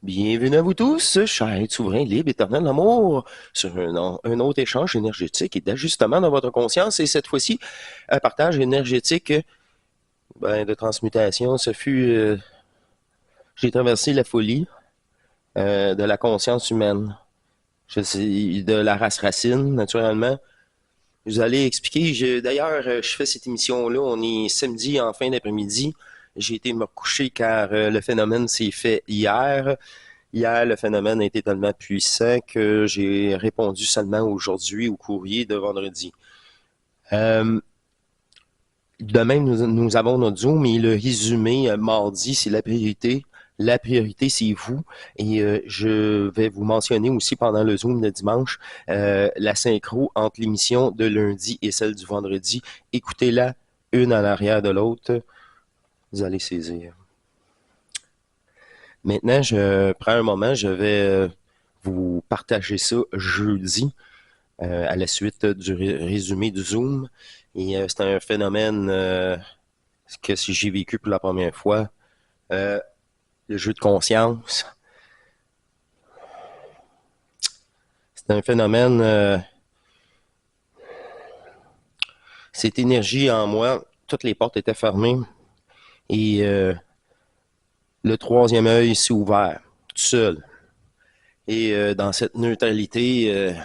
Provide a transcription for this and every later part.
Bienvenue à vous tous, chers souverains libres, éternel amour, sur un autre échange énergétique et d'ajustement dans votre conscience. Et cette fois-ci, un partage énergétique de transmutation. J'ai traversé la folie de la conscience humaine. Je sais, de la race racine, naturellement. Vous allez expliquer. D'ailleurs, je fais cette émission-là. On est samedi en fin d'après-midi. J'ai été me coucher car le phénomène s'est fait hier. Hier, le phénomène a été tellement puissant que j'ai répondu seulement aujourd'hui au courrier de vendredi. Euh, Demain, nous avons notre Zoom et le résumé mardi, c'est la priorité. La priorité, c'est vous. Et je vais vous mentionner aussi pendant le Zoom de dimanche la synchro entre l'émission de lundi et celle du vendredi. Écoutez-la une à l'arrière de l'autre. Vous allez saisir. Maintenant, je prends un moment, je vais vous partager ça jeudi à la suite du résumé du Zoom. Et c'est un phénomène que si j'ai vécu pour la première fois. Euh, le jeu de conscience. C'est un phénomène. Cette énergie en moi, toutes les portes étaient fermées et le troisième œil s'est ouvert, tout seul. Et dans cette neutralité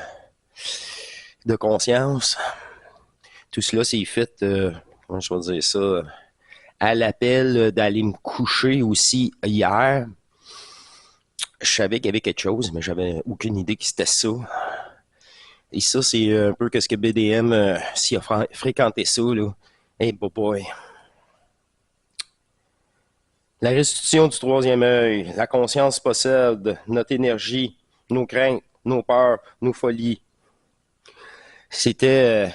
de conscience, tout cela s'est fait, comment je vais dire ça, à l'appel d'aller me coucher aussi hier. Je savais qu'il y avait quelque chose, mais j'avais aucune idée que c'était ça. Et ça, c'est un peu que ce que BDM, s'il a fréquenté ça, là. Hey, boy. La restitution du troisième œil, la conscience possède notre énergie, nos craintes, nos peurs, nos folies. C'était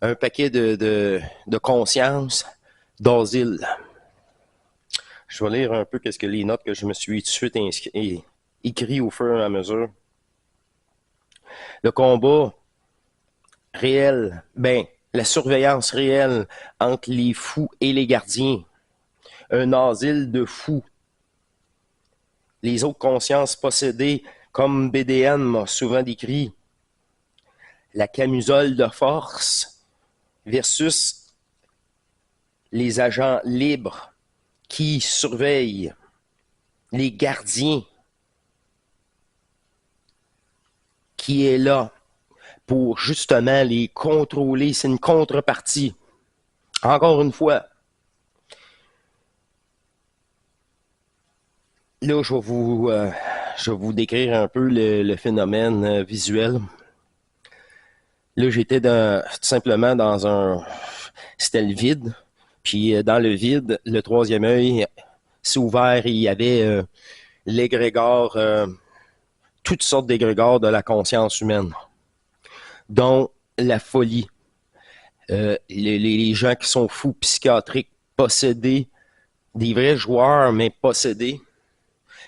un paquet de conscience, d'asile. Je vais lire un peu qu'est-ce que les notes que je me suis tout de suite écrit au fur et à mesure. Le combat réel, la surveillance réelle entre les fous et les gardiens. Un asile de fous. Les autres consciences possédées, comme BDN m'a souvent décrit, la camisole de force versus les agents libres qui surveillent, les gardiens qui est là pour justement les contrôler. C'est une contrepartie. Encore une fois, là, je vais vous décrire un peu le phénomène visuel. Là, j'étais tout simplement dans c'était le vide. Puis dans le vide, le troisième œil s'est ouvert et il y avait l'égrégore, toutes sortes d'égrégores de la conscience humaine, dont la folie. Les gens qui sont fous, psychiatriques, possédés, des vrais joueurs, mais possédés,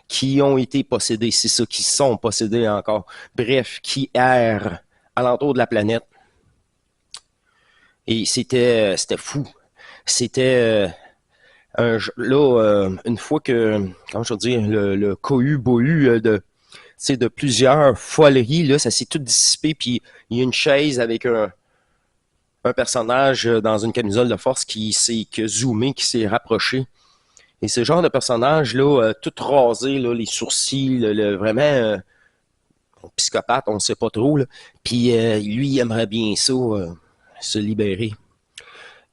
qui ont été possédés, c'est ça, qui sont possédés encore. Bref, qui errent alentour de la planète. Et c'était fou. C'était une fois que, comment je veux dire, le cohu-bohu de plusieurs foleries, là, ça s'est tout dissipé, puis il y a une chaise avec un personnage dans une camisole de force qui s'est zoomé, qui s'est rapproché. Et ce genre de personnage, là, tout rasé, là, les sourcils, vraiment psychopathe, on ne sait pas trop. Là. Puis lui, il aimerait bien ça, se libérer.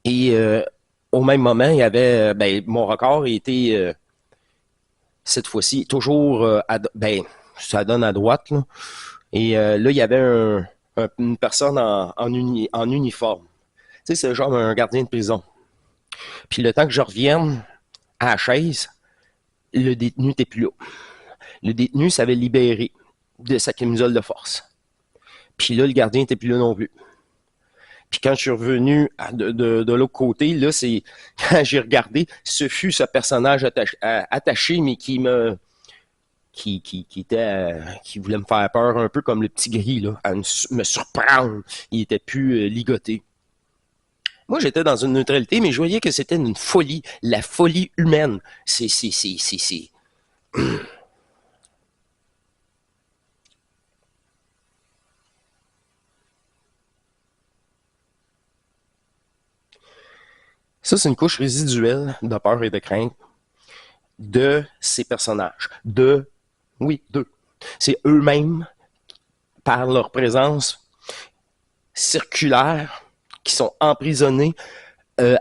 Et au même moment, il y avait, mon record était cette fois-ci toujours, ça donne à droite. Là. Et là, il y avait une personne en uniforme. Tu sais, c'est genre un gardien de prison. Puis le temps que je revienne à la chaise, le détenu n'était plus là. Le détenu s'avait libéré de sa camisole de force. Puis là, le gardien n'était plus là non plus. Puis quand je suis revenu de l'autre côté, là, c'est quand j'ai regardé, ce fut ce personnage attaché, mais qui voulait me faire peur un peu comme le petit gris, là, à me surprendre. Il était plus ligoté. Moi, j'étais dans une neutralité, mais je voyais que c'était une folie, la folie humaine. C'est Ça, c'est une couche résiduelle de peur et de crainte de ces personnages. Oui, d'eux. C'est eux-mêmes, par leur présence circulaire, qui sont emprisonnés euh,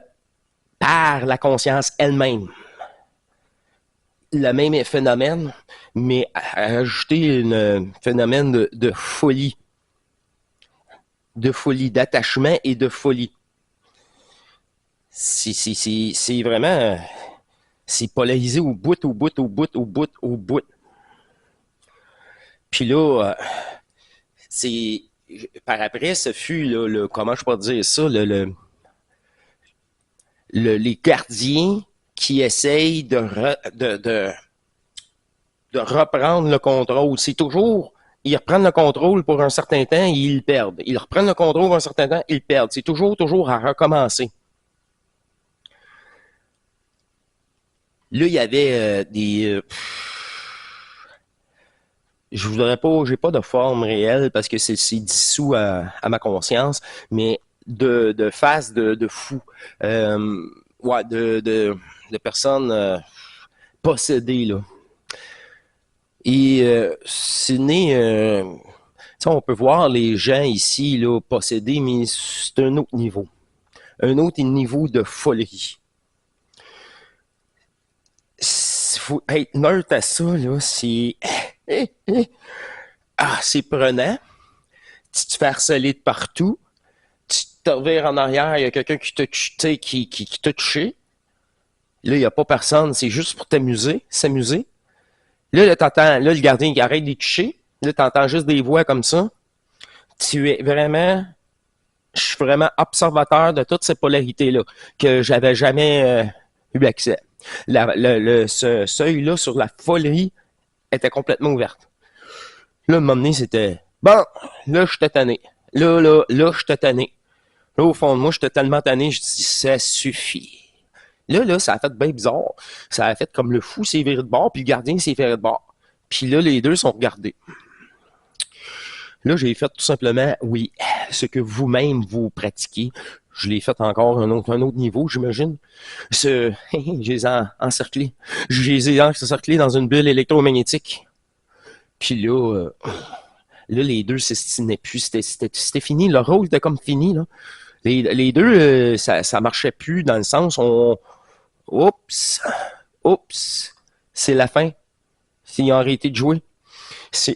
par la conscience elle-même. Le même phénomène, mais ajouter un phénomène de folie, d'attachement et de folie. C'est vraiment, c'est polarisé au bout. Puis là, c'est, par après, ce fut, là, comment je peux dire ça, les gardiens qui essayent de reprendre le contrôle. C'est toujours, ils reprennent le contrôle pour un certain temps et ils perdent. Ils reprennent le contrôle pour un certain temps, ils perdent. C'est toujours à recommencer. Là, il y avait je voudrais pas, j'ai pas de forme réelle parce que c'est dissous à ma conscience, mais de faces de fous, ouais, de personnes possédées là. Et c'est né, on peut voir les gens ici là possédés, mais c'est un autre niveau, de folie. Faut être neutre à ça là, c'est c'est prenant. Tu te fais harceler de partout. Tu te revires en arrière, il y a quelqu'un qui t'a touché. Là, il n'y a pas personne, c'est juste pour s'amuser. Là, t'entends, le gardien qui arrête de toucher. Là, t'entends juste des voix comme ça. Je suis vraiment observateur de toutes ces polarités-là, que j'avais jamais eu accès. Ce seuil-là sur la folie était complètement ouverte. Là, à un moment donné, c'était bon, là, je suis tanné. Là, je suis tanné. Là, au fond de moi, j'étais tellement tanné, je dis, ça suffit. Là, ça a fait bien bizarre. Ça a fait comme le fou s'est viré de bord, puis le gardien s'est viré de bord. Puis là, les deux sont regardés. Là, j'ai fait tout simplement, oui, ce que vous-même vous pratiquez. Je l'ai fait encore à un autre niveau, j'imagine. Je les ai encerclés. Je les ai encerclés dans une bulle électromagnétique. Puis là, les deux s'estinaient plus. C'était fini. Le rôle était comme fini. Là. Les deux, ça marchait plus dans le sens oups, c'est la fin. Ils ont arrêté de jouer.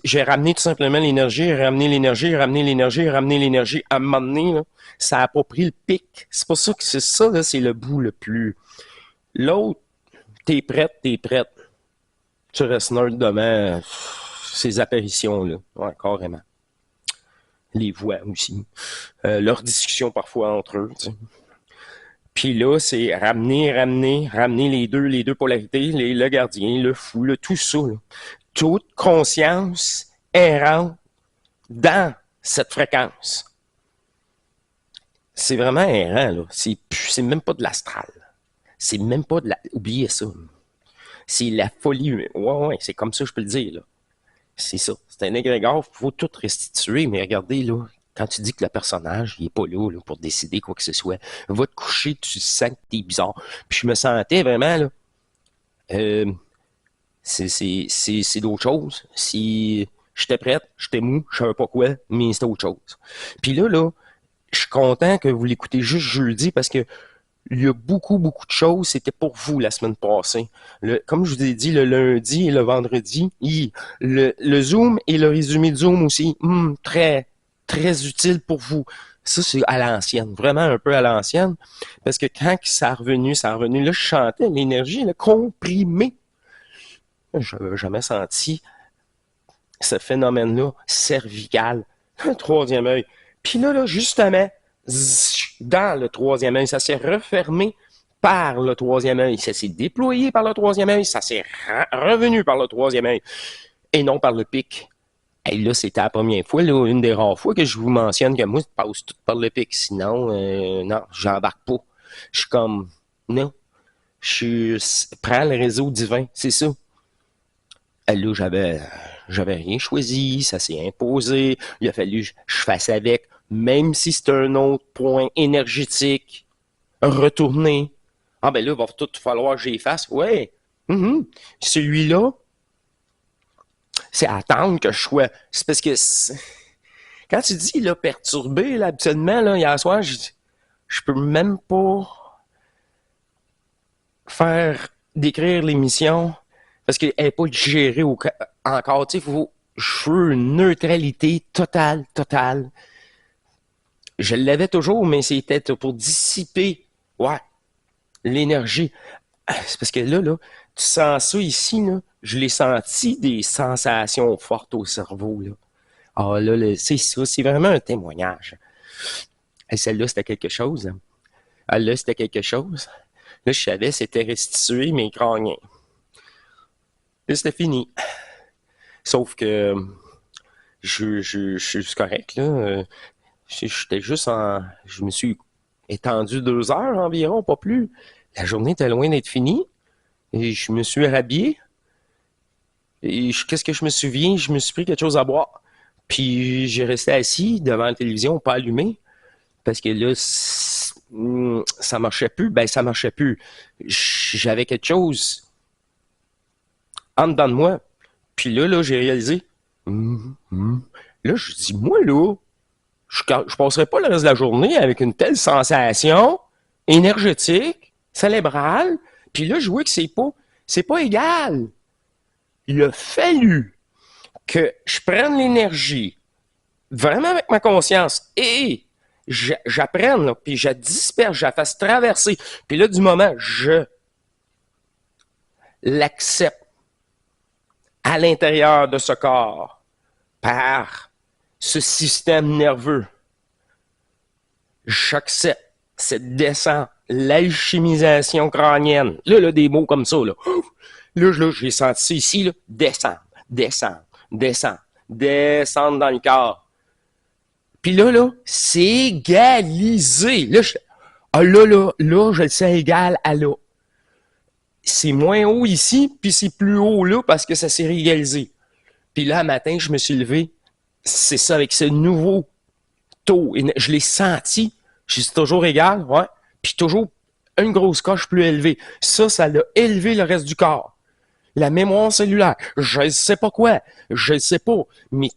J'ai ramené tout simplement l'énergie, ramené l'énergie. À un moment donné, là, ça n'a pas pris le pic. C'est pour ça que c'est ça, là, c'est le bout le plus. L'autre, t'es prête. Tu restes neutre devant ces apparitions-là. Ouais, carrément. Les voix aussi. Leurs discussions parfois entre eux, tu sais. Puis là, c'est ramener les deux polarités, le gardien, le fou, tout ça. Là. Toute conscience errante dans cette fréquence. C'est vraiment errant, là. C'est même pas de l'astral. C'est même pas de la... Oubliez ça. C'est la folie. Ouais, c'est comme ça que je peux le dire, là. C'est ça. C'est un égrégore, il faut tout restituer, mais regardez, là, quand tu dis que le personnage, il est pas là, pour décider quoi que ce soit, va te coucher, tu sens que t'es bizarre. Puis je me sentais vraiment, là, c'est d'autres choses. Si j'étais prête, j'étais mou, je savais pas quoi, mais c'était autre chose. Puis là, je suis content que vous l'écoutez juste jeudi parce que il y a beaucoup de choses, c'était pour vous la semaine passée. Comme je vous ai dit, le lundi et le vendredi, le Zoom et le résumé de Zoom aussi, très, très utile pour vous. Ça, c'est à l'ancienne, vraiment un peu à l'ancienne, parce que quand ça a revenu, là, je chantais l'énergie, le comprimé. Je n'avais jamais senti ce phénomène-là cervical, un troisième œil. Puis là, justement, dans le troisième œil, ça s'est refermé par le troisième œil, ça s'est déployé par le troisième œil, ça s'est revenu par le troisième œil, et non par le pic. Et là, c'était la première fois, là, une des rares fois que je vous mentionne que moi, je passe tout par le pic. Sinon, non, j'embarque pas. Je suis comme, non, prends le réseau divin, c'est ça. Et là, j'avais rien choisi, ça s'est imposé, il a fallu que je fasse avec, même si c'est un autre point énergétique, retourner, Ah, ben là, il va tout falloir que j'efface. Ouais. Mhm. Celui-là, c'est attendre que je sois. C'est parce que quand tu dis là, perturbé, là, habituellement, là, hier soir, je peux même pas décrire l'émission parce qu'elle n'est pas digérée encore. Tu sais, je veux une neutralité totale, totale. Je l'avais toujours, mais c'était pour dissiper, ouais, l'énergie. C'est parce que là, tu sens ça ici, là. Je l'ai senti des sensations fortes au cerveau, là. Ah, là, c'est ça, c'est vraiment un témoignage. Et celle-là, c'était quelque chose. Ah, là, c'était quelque chose. Là, je savais, c'était restitué mes crâniens. Là, c'était fini. Sauf que je suis correct, là. J'étais juste en... Je me suis étendu 2 heures environ, pas plus. La journée était loin d'être finie. Et je me suis rhabillé. Et qu'est-ce que je me souviens? Je me suis pris quelque chose à boire. Puis j'ai resté assis devant la télévision, pas allumé. Parce que là, ça marchait plus. Ben, ça marchait plus. J'avais quelque chose en dedans de moi. Puis là, j'ai réalisé. Là, je dis, moi, là, je passerai pas le reste de la journée avec une telle sensation énergétique, cérébrale. Puis là, je vois que c'est pas égal. Il a fallu que je prenne l'énergie vraiment avec ma conscience et j'apprenne, là, puis je disperse, je la fasse traverser. Puis là, du moment, je l'accepte à l'intérieur de ce corps par ce système nerveux. J'accepte cette descente, l'alchimisation crânienne. Là, des mots comme ça, là. Là, j'ai senti ça ici, là. Descendre, descendre, descendre, descendre dans le corps. Puis là, c'est égalisé. Là, je le sais égal à là. C'est moins haut ici, puis c'est plus haut là parce que ça s'est réégalisé. Puis là, un matin, je me suis levé. C'est ça, avec ce nouveau taux. Je l'ai senti. Je suis toujours égal, ouais. Puis toujours une grosse coche plus élevée. Ça l'a élevé le reste du corps. La mémoire cellulaire. Je ne sais pas quoi. Je ne sais pas. Mais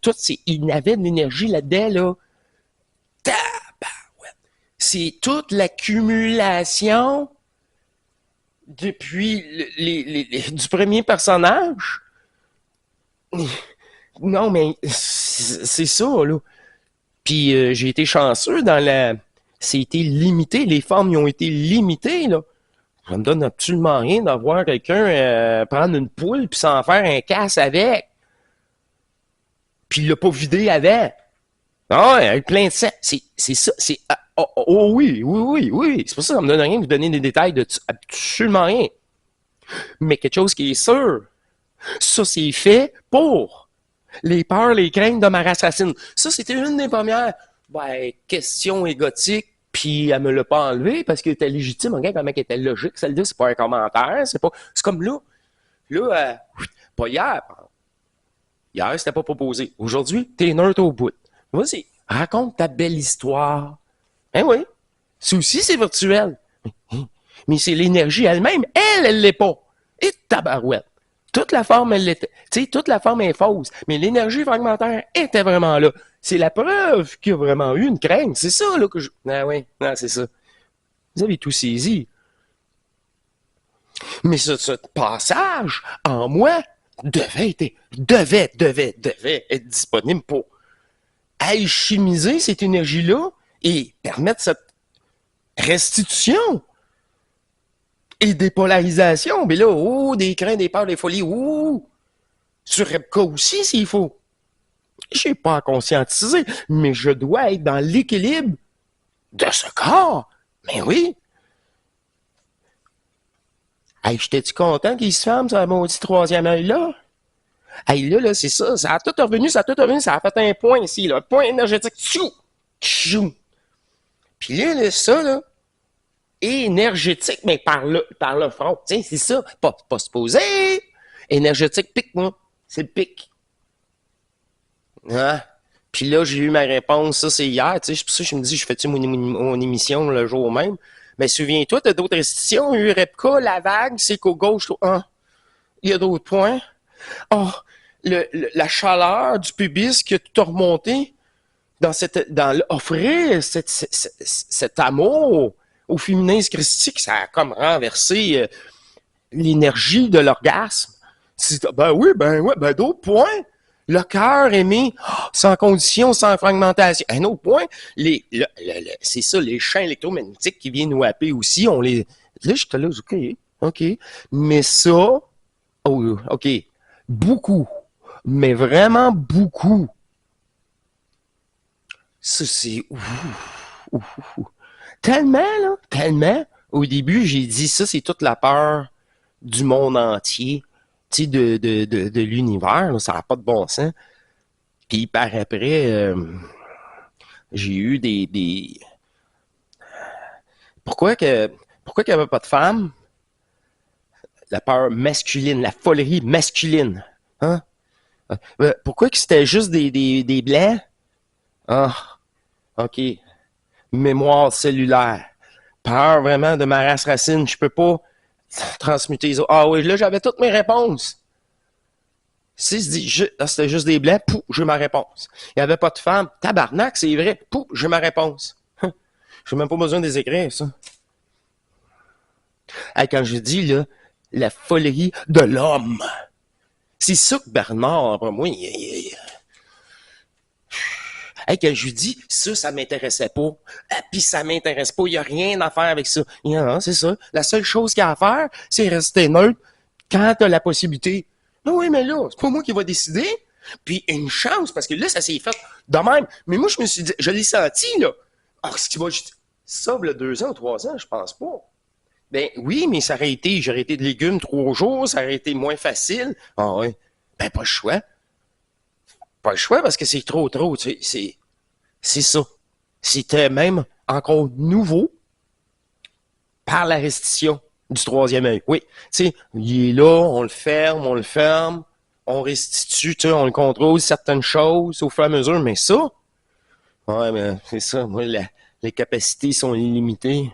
il y avait de l'énergie là-dedans, là. C'est toute l'accumulation depuis du premier personnage. Non, mais c'est ça, là. Puis j'ai été chanceux dans la... C'était limité, les formes y ont été limitées, là. Ça me donne absolument rien d'avoir quelqu'un prendre une poule puis s'en faire un casse avec. Puis il l'a pas vidé avec. Ah ouais, avec plein de sang. C'est ça, c'est... Oh oui. C'est pour ça que ça me donne rien de vous donner des détails de absolument rien. Mais quelque chose qui est sûr, ça c'est fait pour les peurs, les craintes de ma assassine. Ça, c'était une des premières questions égotiques, puis elle me l'a pas enlevé parce qu'elle était légitime, regarde comment elle était logique. Celle-là, c'est pas un commentaire, c'est comme là. Là, pas hier. Hier, c'était pas proposé. Aujourd'hui, t'es neutre au bout. Vas-y, raconte ta belle histoire. Hein oui. Ça aussi, c'est virtuel. Mais c'est l'énergie elle-même. Elle l'est pas. Et tabarouette. Toute la forme, elle l'était. Tu sais, toute la forme est fausse. Mais l'énergie fragmentaire était vraiment là. C'est la preuve qu'il y a vraiment eu une crainte. C'est ça, là, que je... Ah oui, c'est ça. Vous avez tout saisi. Mais ce passage, en moi, devait être disponible pour alchimiser cette énergie-là et permettre cette restitution et dépolarisation. Mais là, des craintes, des peurs, des folies, sur Repka aussi, s'il faut. Je n'ai pas à conscientiser, mais je dois être dans l'équilibre de ce corps. Mais oui. Hey, j'étais-tu content qu'il se ferme, ce maudit troisième œil-là? Hey, là, c'est ça. Ça a tout revenu, ça a fait un point ici, là. Un point énergétique. Tchou! Tchou! Puis là, ça, là, énergétique, mais par le front. Tiens, c'est ça. Pas supposé. Énergétique, pique, moi. C'est le pic. Hein? Puis là, j'ai eu ma réponse. Ça, c'est hier. Tu sais, c'est pour ça que je me dis, je fais-tu mon émission le jour même? Mais souviens-toi, tu as d'autres restrictions. Eurepka, la vague, c'est qu'au gauche, il y a d'autres points. Oh, la chaleur du pubis qui a tout remonté dans offrir cet amour au féminisme christique, ça a comme renversé l'énergie de l'orgasme. Ben oui, d'autres points. Le cœur aimé, sans condition, sans fragmentation. Un autre point, c'est ça, les champs électromagnétiques qui viennent nous happer aussi, on les... Là, je te laisse, OK. Mais ça, OK, beaucoup, mais vraiment beaucoup. Ça, c'est... Tellement, là, tellement. Au début, j'ai dit, ça, c'est toute la peur du monde entier, tu sais, de l'univers, là, ça n'a pas de bon sens. Puis par après, j'ai eu des... Pourquoi qu'il n'y avait pas de femmes? La peur masculine, la folerie masculine. Hein? Pourquoi que c'était juste des blancs? Ah, OK. Mémoire cellulaire. Peur vraiment de ma race racine. Je peux pas transmuter les autres. Ah oui, là, j'avais toutes mes réponses. Si je dis, c'était juste des blancs, pouf, j'ai ma réponse. Il n'y avait pas de femmes. Tabarnak, c'est vrai, pouf, j'ai ma réponse. J'ai même pas besoin de les écrire, ça. Hey, quand je dis, là, la folie de l'homme, c'est ça que Bernard, moi, hey, quand je lui dis, ça m'intéressait pas, puis ça m'intéresse pas, il n'y a rien à faire avec ça. Non, c'est ça. La seule chose qu'il y a à faire, c'est rester neutre quand tu as la possibilité. Oui, mais là, c'est pas moi qui va décider. Puis une chance, parce que là, ça s'est fait de même. Mais moi, je me suis dit, je l'ai senti, là. Ah, ce qui va, ça, il y a 2 ans ou 3 ans, je pense pas. Ben oui, mais ça aurait été, j'aurais été de légumes 3 jours, ça aurait été moins facile. Ah ouais. Ben pas le choix. Pas le choix parce que c'est trop, tu sais, c'est ça. C'était même encore nouveau par la restriction du troisième œil. Oui, tu sais, il est là, on le ferme, on restitue, tu sais, on le contrôle certaines choses au fur et à mesure, mais ça, ouais, mais c'est ça, moi, les capacités sont illimitées.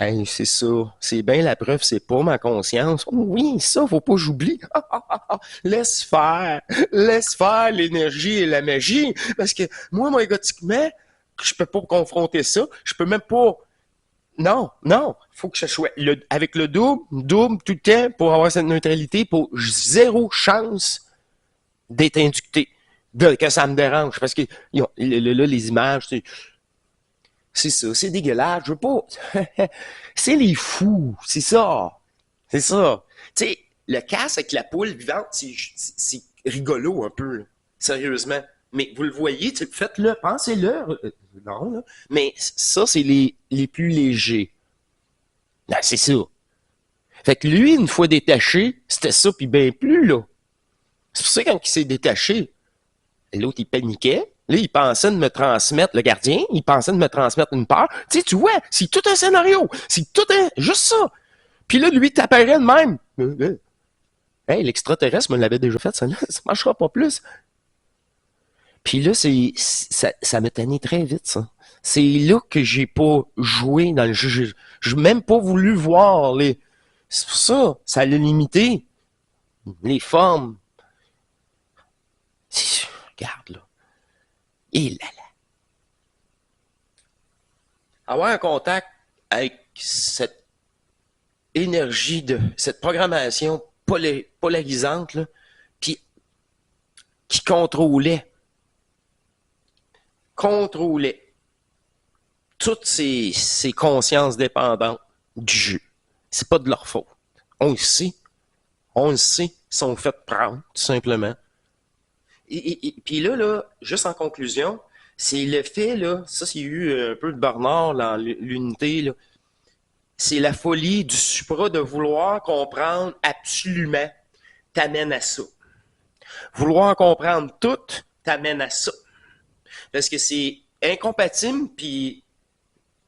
Hey, c'est ça. C'est bien la preuve, c'est pas ma conscience. Oh oui, ça, faut pas que j'oublie. Laisse faire. Laisse faire l'énergie et la magie. Parce que moi égotiquement, je peux pas confronter ça. Je peux même pas. Non. Faut que je sois avec le double tout le temps pour avoir cette neutralité, pour zéro chance d'être inducté. Que ça me dérange. Parce que là, les images, c'est ça, c'est dégueulasse, je veux pas. C'est les fous, c'est ça. C'est ça. Tu sais, le casse avec la poule vivante, c'est rigolo un peu, là. Sérieusement. Mais vous le voyez, faites-le, pensez-le. Non, là. Mais ça, c'est les plus légers. Ben, c'est ça. Fait que lui, une fois détaché, c'était ça, puis ben plus, là. C'est pour ça quand il s'est détaché, l'autre, il paniquait. Là, il pensait de me transmettre, le gardien, il pensait de me transmettre une peur. Tu sais, tu vois, c'est tout un scénario. C'est tout un... juste ça. Puis là, lui, t'apparaît de même. Hey, l'extraterrestre me l'avait déjà fait, ça marchera pas plus. Puis là, ça m'a tanné très vite, ça. C'est là que j'ai pas joué dans le jeu. J'ai même pas voulu voir les... C'est pour ça l'a limité. Les formes. Regarde, là. Et là, là. Avoir un contact avec cette énergie de cette programmation polarisante, là, puis qui contrôlait toutes ces consciences dépendantes du jeu. C'est pas de leur faute. On le sait, ils sont faits prendre, tout simplement. Et puis là, juste en conclusion, c'est le fait, là, ça c'est eu un peu de Bernard dans l'unité, là, c'est la folie du supra de vouloir comprendre absolument t'amène à ça. Vouloir comprendre tout t'amène à ça. Parce que c'est incompatible, puis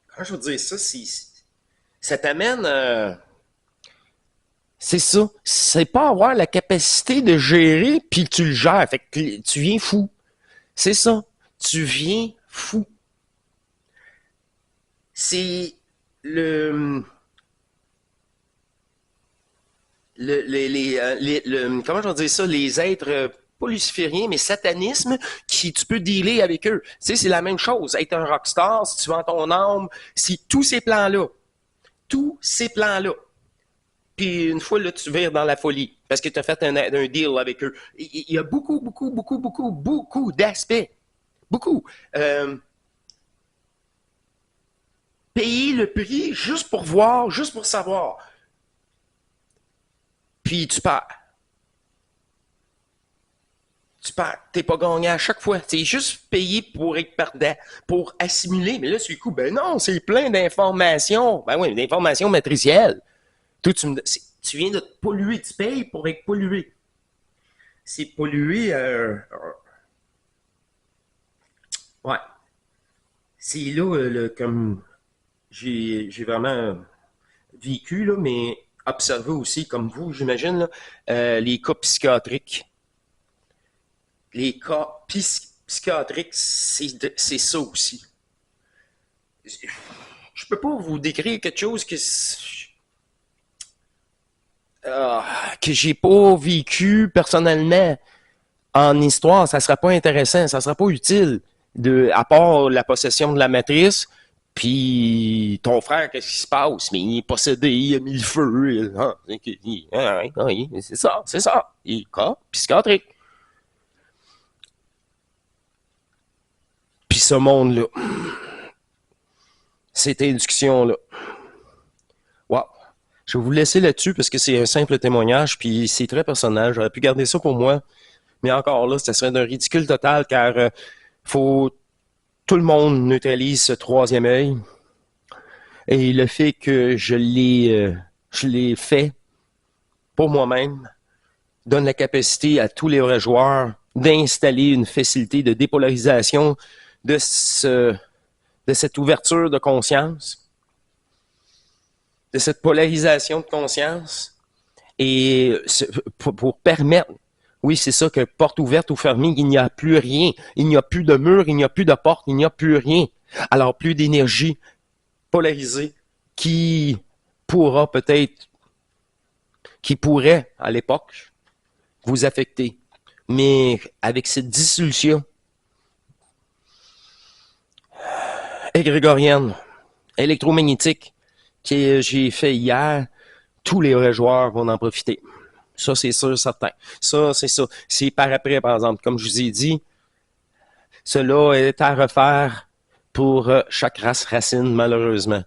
comment je veux dire ça, ça t'amène... c'est ça. C'est pas avoir la capacité de gérer, puis tu le gères. Fait que tu viens fou. C'est ça. Tu viens fou. C'est le, comment je vais dire ça, les êtres, pas lucifériens, mais satanisme, qui tu peux dealer avec eux. Tu sais, c'est la même chose. Être un rockstar, si tu vends ton âme, si tous ces plans-là, puis une fois, là, tu vires dans la folie, parce que tu as fait un deal avec eux. Il y a beaucoup d'aspects. Beaucoup. Euh, Payer le prix juste pour voir, juste pour savoir. Puis tu perds. Tu perds. T'es pas gagné à chaque fois. C'est juste payé pour être perdant, pour assimiler. Mais là, du coup, ben non, c'est plein d'informations. Ben oui, d'informations matricielles. Toi, tu viens de te polluer. Tu payes pour être pollué. C'est pollué. Ouais. C'est là, comme j'ai vraiment vécu, là, mais observé aussi, comme vous, j'imagine, là, les cas psychiatriques. Les cas psychiatriques, c'est ça aussi. Je peux pas vous décrire quelque chose que j'ai pas vécu personnellement en histoire. Ça sera pas intéressant, ça sera pas utile. À part la possession de la matrice, puis ton frère, qu'est-ce qui se passe? Mais il est possédé, il a mis le feu. C'est ça, c'est ça. Il est cas psychiatrique. Puis ce monde-là, cette induction-là. Wow. Je vais vous laisser là-dessus parce que c'est un simple témoignage, puis c'est très personnel. J'aurais pu garder ça pour moi, mais encore là, ça serait d'un ridicule total car faut tout le monde neutralise ce troisième œil. Et le fait que je l'ai fait pour moi-même donne la capacité à tous les vrais joueurs d'installer une facilité de dépolarisation de de cette ouverture de conscience, de cette polarisation de conscience, et pour permettre, oui, c'est ça, que porte ouverte ou fermée, il n'y a plus rien. Il n'y a plus de mur, il n'y a plus de porte, il n'y a plus rien. Alors, plus d'énergie polarisée qui pourra peut-être, qui pourrait, à l'époque, vous affecter. Mais avec cette dissolution égrégorienne, électromagnétique, que j'ai fait hier, tous les vrais joueurs vont en profiter. Ça, c'est sûr, certain. Ça, c'est ça. C'est par après, par exemple. Comme je vous ai dit, cela est à refaire pour chaque race racine, malheureusement.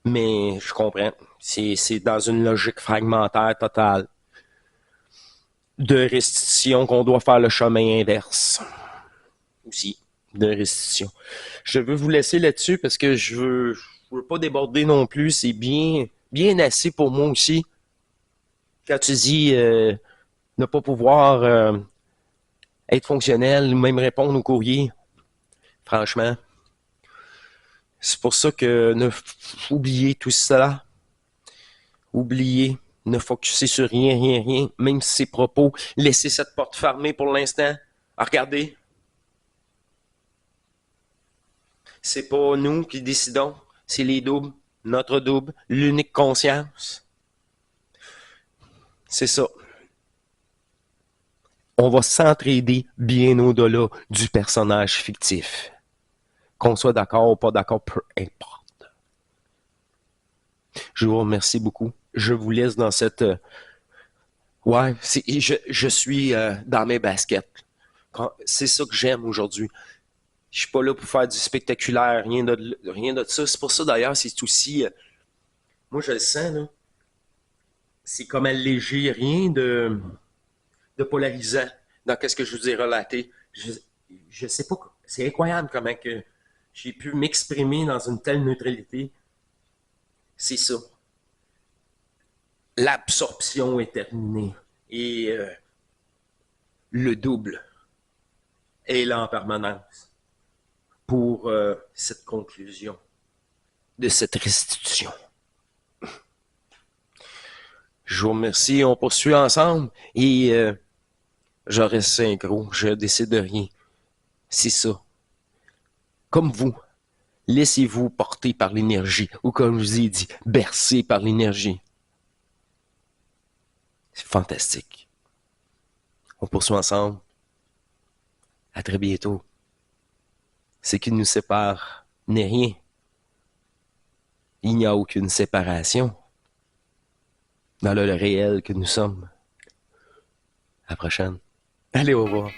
Mais je comprends. C'est dans une logique fragmentaire totale de restitution qu'on doit faire le chemin inverse. Aussi, de restitution. Je veux vous laisser là-dessus parce que je veux pas déborder non plus. C'est bien assez pour moi aussi. Quand tu dis ne pas pouvoir être fonctionnel ou même répondre au courrier, franchement, c'est pour ça que oubliez tout cela. Oubliez, ne focuser sur rien, même si c'est propos. Laissez cette porte fermée pour l'instant. Regardez, c'est pas nous qui décidons, c'est les doubles, notre double, l'unique conscience. C'est ça. On va s'entraider bien au-delà du personnage fictif. Qu'on soit d'accord ou pas d'accord, peu importe. Je vous remercie beaucoup. Je vous laisse dans cette... ouais, je suis dans mes baskets. C'est ça que j'aime aujourd'hui. Je suis pas là pour faire du spectaculaire, rien de ça. C'est pour ça d'ailleurs, c'est aussi... moi, je le sens, là. C'est comme alléger, rien de polarisant dans ce que je vous ai relaté. Je sais pas, c'est incroyable comment que j'ai pu m'exprimer dans une telle neutralité. C'est ça. L'absorption est terminée. Et le double est là en permanence pour cette conclusion de cette restitution. Je vous remercie, on poursuit ensemble et je reste synchro, je décide de rien. C'est ça. Comme vous, Laissez-vous porter par l'énergie, ou comme je vous ai dit, bercer par l'énergie. C'est fantastique. On poursuit ensemble. À très bientôt. Ce qui nous sépare n'est rien. Il n'y a aucune séparation dans le réel que nous sommes. À la prochaine. Allez, au revoir.